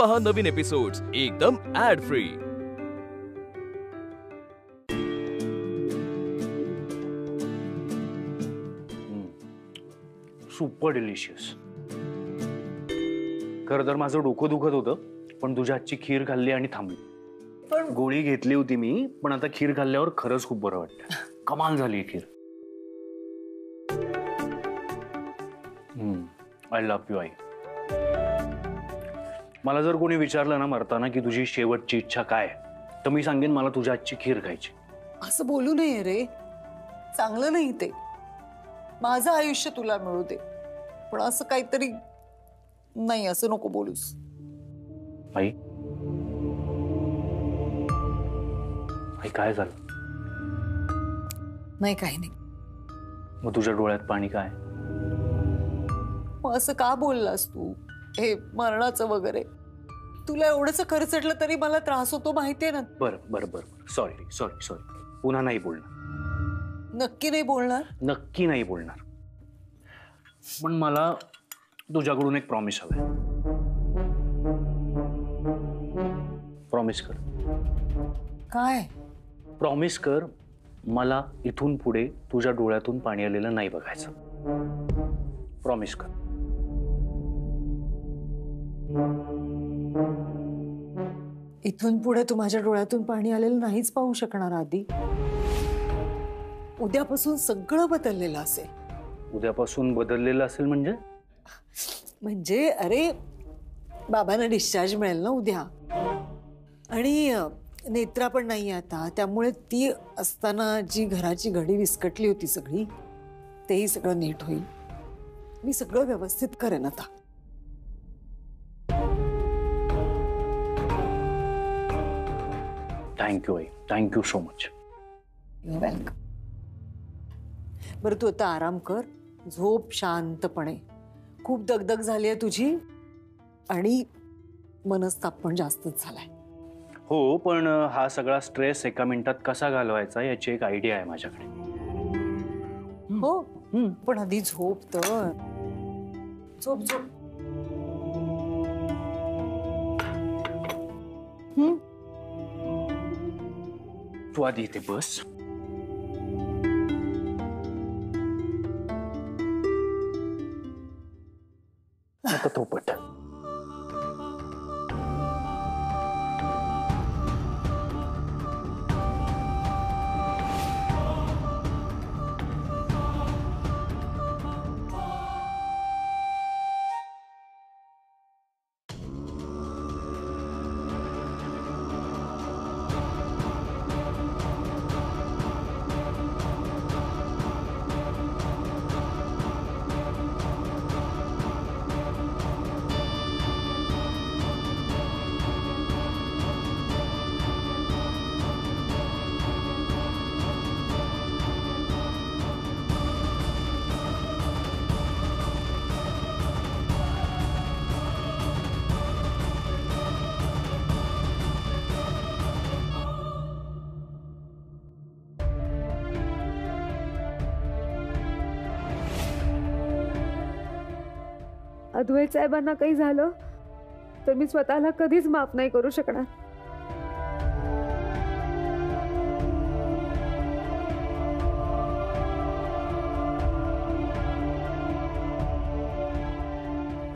पहा नवीन एपिसोड्स एकदम add free. Super delicious. खरं तर माझं डोकं दुखत होतं, पण तुझ्या हातची खीर खाल्ली आणि थांबली। पण गोळी घेतली होती मी, पण आता खीर खाल्ल्यावर खरंच खूप बरं वाटतं। कमाल झाली खीर। आय लव्ह यू आई। मला जर कोणी विचारलं ना मरताना की तुझी शेवटची इच्छा काय, तर मी सांगेन मला तुझ्या हातची खीर खायची। असं बोलू नये रे, चांगलं नाही ते। माझं आयुष्य तुला मिळू दे, पण असं काहीतरी नाही, असं नको बोलूस। आई आई काय झालं? नाही काही नाही। मग तुझ्या डोळ्यात पाणी काय? मग असं का बोललास तू? हे मरणाचं वगैरे तुला एवढंच खरचटलं तरी मला त्रास होतो माहितीये ना। बरं बरं बरं, सॉरी सॉरी सॉरी, पुन्हा नाही बोलणार। नक्की नाही बोलणार? नक्की नाही बोलणार, पण मला तुझ्याकडून एक प्रॉमिस हवंय। प्रॉमिस कर। काय? प्रॉमिस कर, मला इथून पुढे तुझ्या डोळ्यातून पाणी आलेलं नाही बघायचं। प्रॉमिस कर। इथून पुढे तू माझ्या डोळ्यातून पाणी आलेलं नाहीच पाहू शकणार आधी। उद्यापासून सगळं बदललेलं असेल। उद्यापासून बदललेलं असेल म्हणजे? म्हणजे अरे बाबांना डिस्चार्ज मिळेल ना उद्या, आणि नेत्रा पण नाही आता, त्यामुळे ती असताना जी घराची घडी विस्कटली होती सगळी, तेही सगळं नीट होईल। मी सगळं व्यवस्थित करेन आता। Thank you I, thank you so much. You welcome. बरं तू आता आराम कर, झोप शांतपणे। खूप दगदग झाली आहे तुझी आणि मनस्ताप पण जास्तच झालाय। हो, पण हा सगळा स्ट्रेस एका मिनिटात कसा घालवायचा याची एक आयडिया आहे माझ्याकडे। हो, पण आधी झोप तर। झोप झोप। तू आधी इथे बस। आता थोपट। अद्वैत साहेबांना काही झालं तर मी स्वतःला कधीच माफ नाही करू शकणार।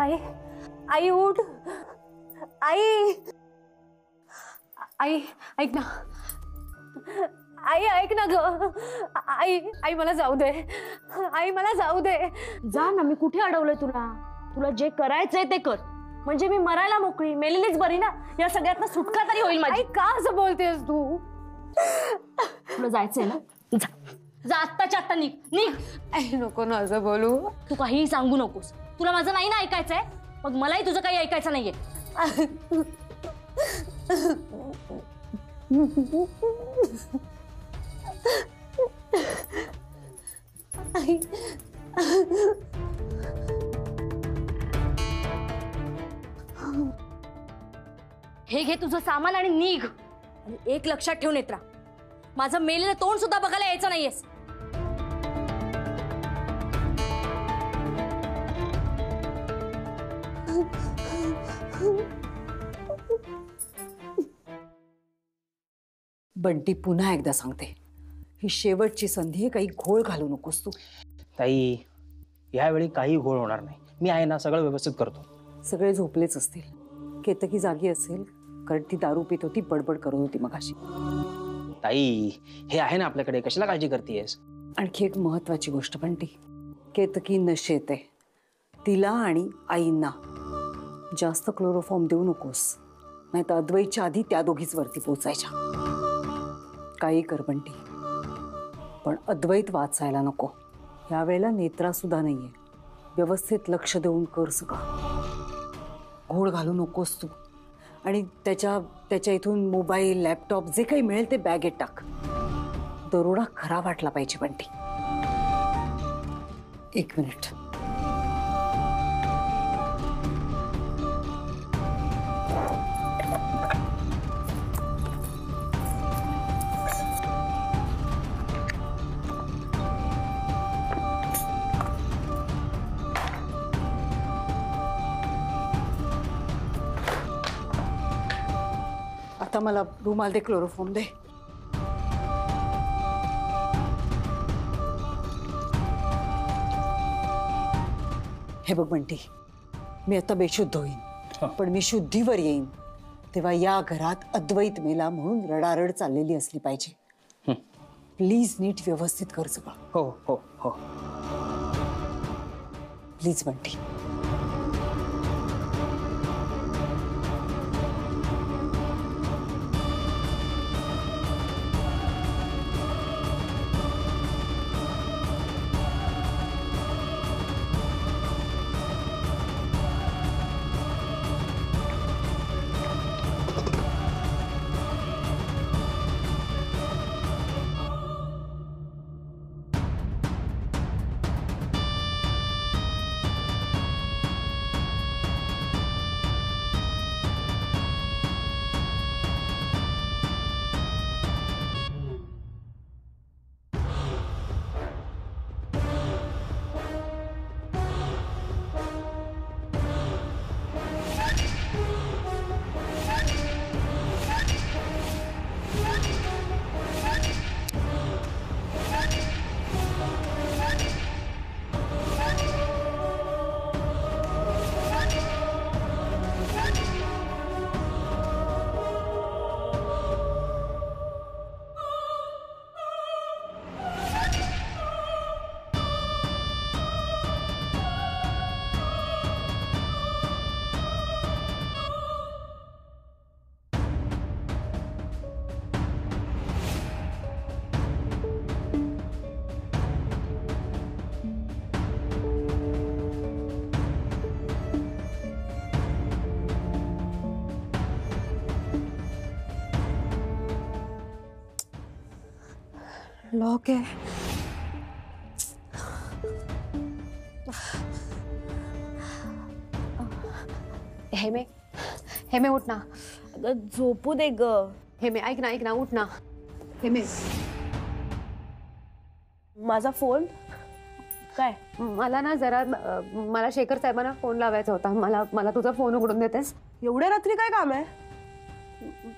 आई, आई उठ। आई, आई ऐक ना। आई ऐक ना ग। आई, आई मला जाऊ दे। आई मला जाऊ दे। जा ना, मी कुठे अडवलंय तुला? तुला जे करायचंय ते कर, म्हणजे मी मरायला मोकळी, मेलेलीच बरी ना। या सगळ्यातनं सुटका तरी होईल माझी। आई का असं बोलतेस तू? तुला जायचंय ना, जा जा, आत्ताच्या आत्ता निघ निघ। आई नको ना असं बोलू। तू काहीही सांगू नकोस। तुला माझं नाही ना ऐकायचंय, मग मलाही तुझं काही ऐकायचं नाहीये। आई, हे घे तुझं सामान आणि निघ। आणि एक लक्षात ठेव नेत्रा, माझं मेलेलं तोंड सुद्धा बघायला यायचं नाहीयेस। बंटी, पुन्हा एकदा सांगते, ही शेवटची संधी आहे, काही घोळ घालू नकोस तू. ताई, यावेळी काही घोळ होणार नाही. मी आहे ना, सगळं व्यवस्थित करतो. सगळे झोपलेच असतील. केतकी जागी असेल, कारण ती दारू पित होती, बडबड करत होती मगाशी. ताई, हे आहे ना आपल्याकडे, कशाला काळजी करतेयस? आणखी एक महत्वाची गोष्ट बंटी, केतकी नशेत आहे. तिला आणि आईंना जास्त क्लोरोफॉर्म देऊ नकोस, नाही तर अद्वैतच्या आधी त्या दोघीच वरती पोचायच्या. काही कर बंटी, पण अद्वैत वाचायला नको. यावेळेला नेत्रा सुद्धा नाहीये. व्यवस्थित लक्ष देऊन कर सगळं. घोळ घालू नकोस तू. आणि त्याच्या इथून मोबाईल, लॅपटॉप जे काही मिळेल ते बॅगेत टाक. दरोडा खरा वाटला पाहिजे बंटी. एक मिनिट. आता मला रुमाल दे, क्लोरोफॉर्म दे. हे बघ बंटी, मी आता बेशुद्ध होईन, पण मी शुद्धीवर येईन तेव्हा या घरात अद्वैत मेला म्हणून रडारड चाललेली असली पाहिजे. प्लीज नीट व्यवस्थित कर सगळं. हो हो हो. प्लीज बंटी. लॉक आहे. हेमे उठ ना. अगं झोपू दे ग. हेमे ऐक ना उठ ना. हेमे, माझा फोन काय? मला ना जरा मला शेखर साहेबांना फोन लावायचा होता. मला तुझा फोन उघडून देतेस? एवढ्या रात्री काय काम आहे?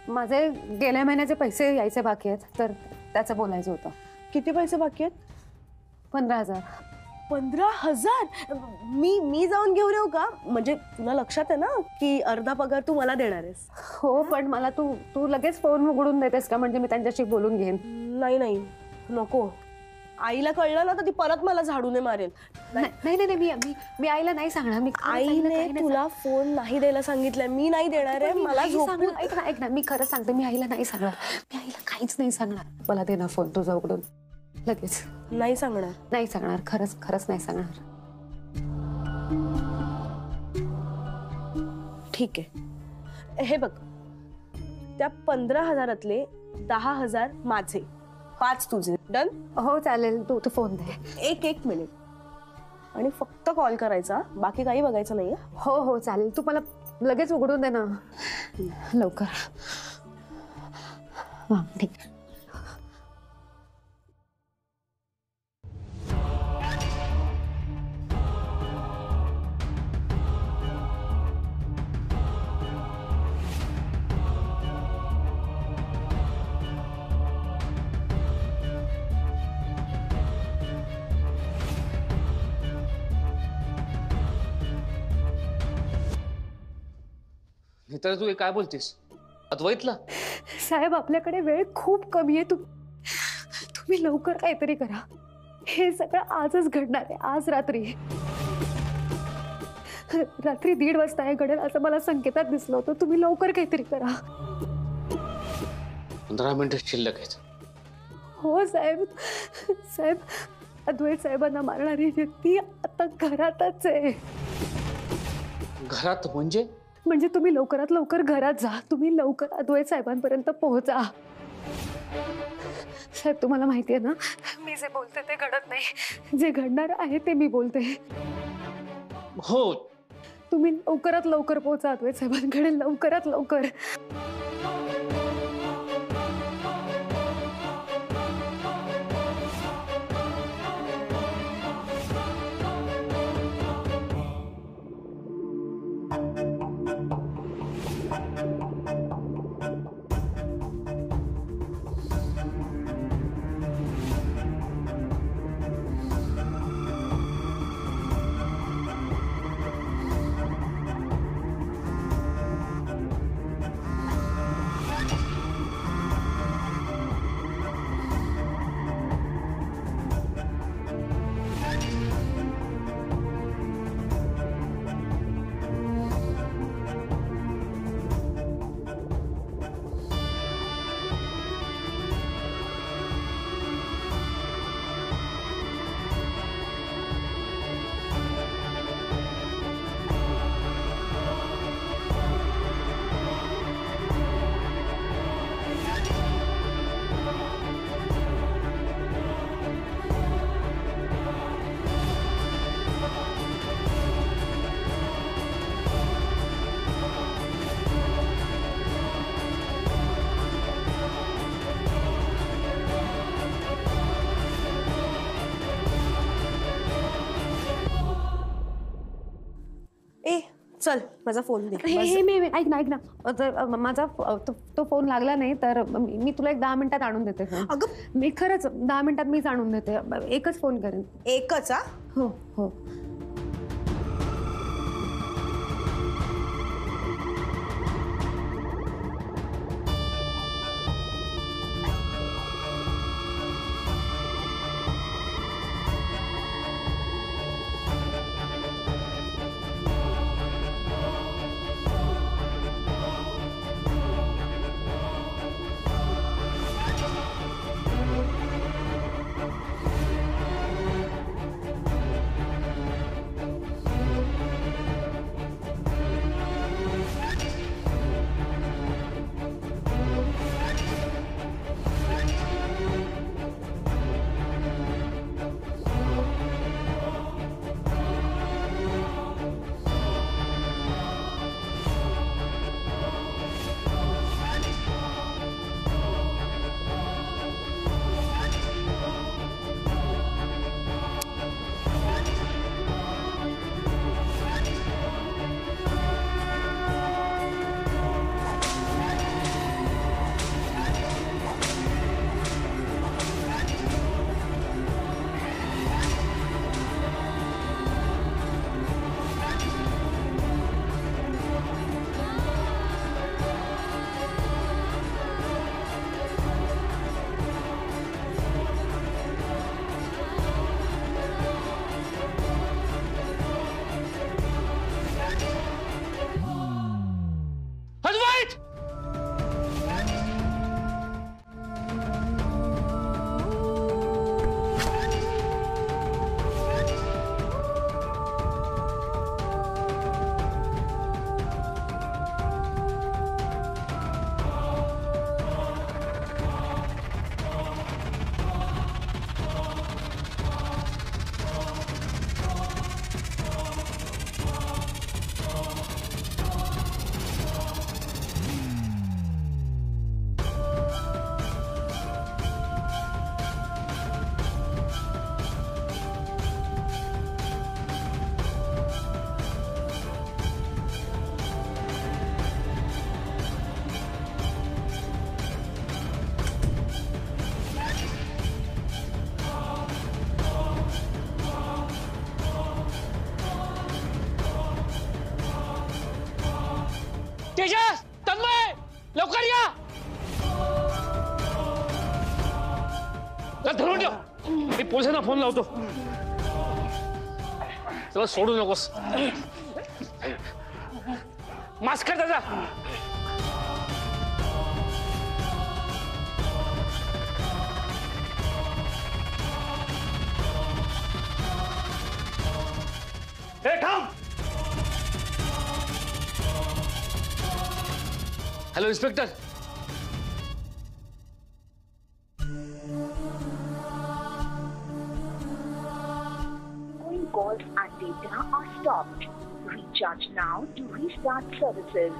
माझे गेल्या महिन्याचे पैसे यायचे बाकी आहेत, तर त्याचं बोलायचं होतं. किती पैसे बाकी आहेत? 15,000. 15,000? मी जाऊन घेऊन येऊ का? म्हणजे तुला लक्षात आहे ना की अर्धा पगार तू मला देणार आहेस? हो, पण मला तू लगेच फोन उघडून देतेस का? म्हणजे मी त्यांच्याशी बोलून घेईन. नाही नको. आईला कळलं ना तर ती परत मला झाडूने मारेल. नाही, मी आईला नाही सांगणार. मी आईने तुला फोन नाही द्यायला सांगितलंय. मी नाही देणार आहे. मला झोपू. ऐक ना, मी खरं सांगते, मी आईला नाही सांगणार. मी आईला काहीच नाही सांगणार. मला दे ना फोन तुझा उघडून लगेच. नाही सांगणार. नाही सांगणार, खरंच नाही सांगणार. ठीक आहे. हे बघ, त्या 15,000तले 10,000 माझे, 5 तुझे. डन? हो चालेल. तू फोन दे. एक मिनिट. आणि फक्त कॉल करायचा, बाकी काही बघायचं नाहीये. हो चालेल. तू मला लगेच उघडून दे ना लवकर. हां ठीक आहे. तर तू हे काय बोलतेस? अद्वैतला? साहेब आपल्याकडे वेळ खूप कमी आहे. तुम्ही लवकर काहीतरी करा. हे सगळं आजच घडणार आहे, आज रात्री. रात्री 1:30 वाजता हे घडेल असं मला संकेतात दिसलं होतं. तुम्ही लवकर काहीतरी करा. 15 मिनिटं शिल्लक आहेत. हो साहेब. साहेब अद्वैत साहेबांना मारणारी व्यक्ती आता घरातच आहे. घरात म्हणजे? म्हणजे तुम्ही लवकरात लवकर घरात जा. तुम्ही लवकर अद्वैत साहेबांपर्यंत पोहोचा. साहेब तुम्हाला माहिती आहे ना, मी जे बोलते ते घडत नाही. जे घडणार आहे ते मी बोलते. हो. तुम्ही लवकरात लवकर पोहोचा अद्वैत साहेबांकडे, लवकरात लवकर. चल माझा फोन दे. ऐक ना. माझा तो फोन लागला नाही तर मी तुला एक 10 मिनिटात आणून देते फोन. अगं मी खरंच 10 मिनिटात मीच आणून देते. एकच फोन करेन. एकच? हो हो. तेजस, तन्मय, लवकर या. धरून ठेव, मी पोलिसांना फोन लावतो. चला सोडू नकोस. मास्क कर त्याचा. Hello inspector. Calls and data are stopped. Recharge now to restart services.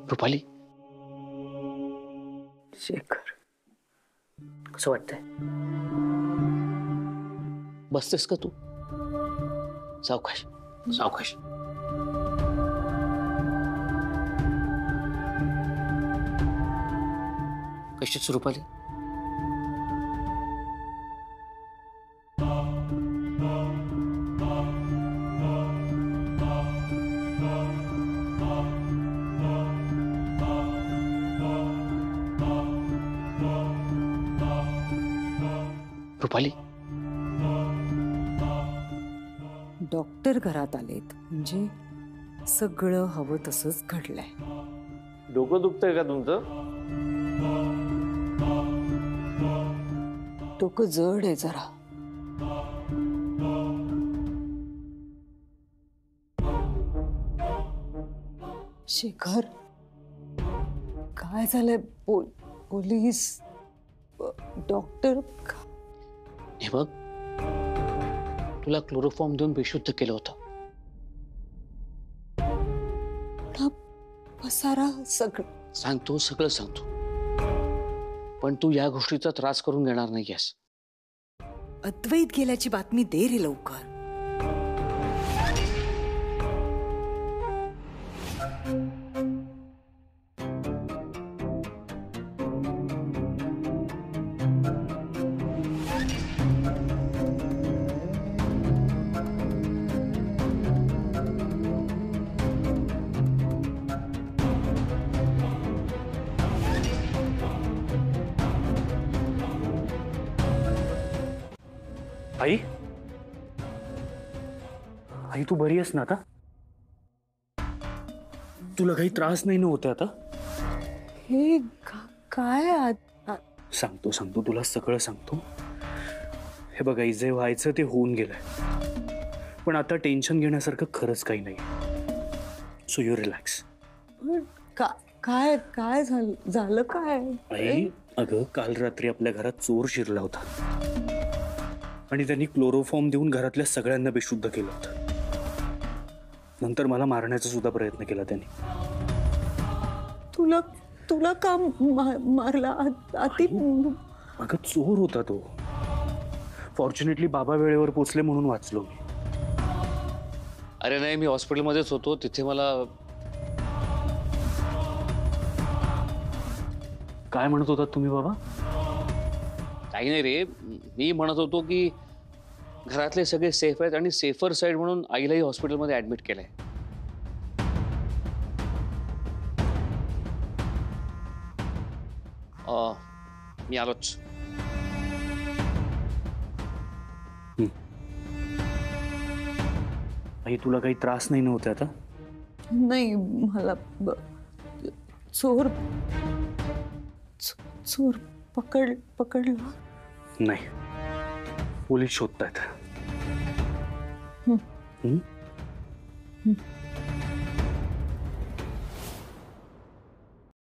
Rupali, Shekhar, कसं वाटतंय? बसतेस का तू? सावकाश सावकाश. कशीच रुपाली? रुपाली, डॉक्टर घरात आलेत म्हणजे सगळं हवं तसंच घडलंय. डोकं दुखतंय का तुमचं? डोकं जड आहे जरा. शेखर, काय झालंय? Police, doctor? हे बघ, तुला क्लोरोफॉर्म देऊन बेशुद्ध केलं होतं. पसारा सगळं सांगतो, सगळं सांगतो, पण तू या गोष्टीचा त्रास करून घेणार नाहीयेस. अद्वैत गेल्याची बातमी दे रे लवकर. आई, आई तू बरी आहेस ना आता? तुला काही त्रास नाही ना होते आता? हे काय? सांगतो सांगतो तुला सगळं सांगतो. हे बघ आई, जे व्हायचं ते होऊन गेलंय, पण आता टेन्शन घेण्यासारखं खरंच काही नाही. So you relax. काय काय झालं काय? आई, अगं काल रात्री आपल्या घरात चोर शिरला होता आणि त्यांनी क्लोरोफॉर्म देऊन घरातल्या सगळ्यांना बेशुद्ध केलं होतं. नंतर मला मारण्याचा सुद्धा प्रयत्न केला त्यांनी. तुला का मारला? अगं चोर होता तो. फॉर्च्युनेटली बाबा वेळेवर पोचले म्हणून वाचलो मी. अरे नाही, मी हॉस्पिटलमध्येच होतो, तिथे मला. काय म्हणत होतात तुम्ही बाबा? काही नाही रे, मी म्हणत होतो की घरातले सगळे सेफ आहेत आणि सेफर साईड म्हणून आईलाही हॉस्पिटलमध्ये ऍडमिट केलंय. मी आलोच. आई, तुला काही त्रास नाही नव्हते आता? नाही, मला चोर चोर पकडला? नाही, पोलीस शोधतायत.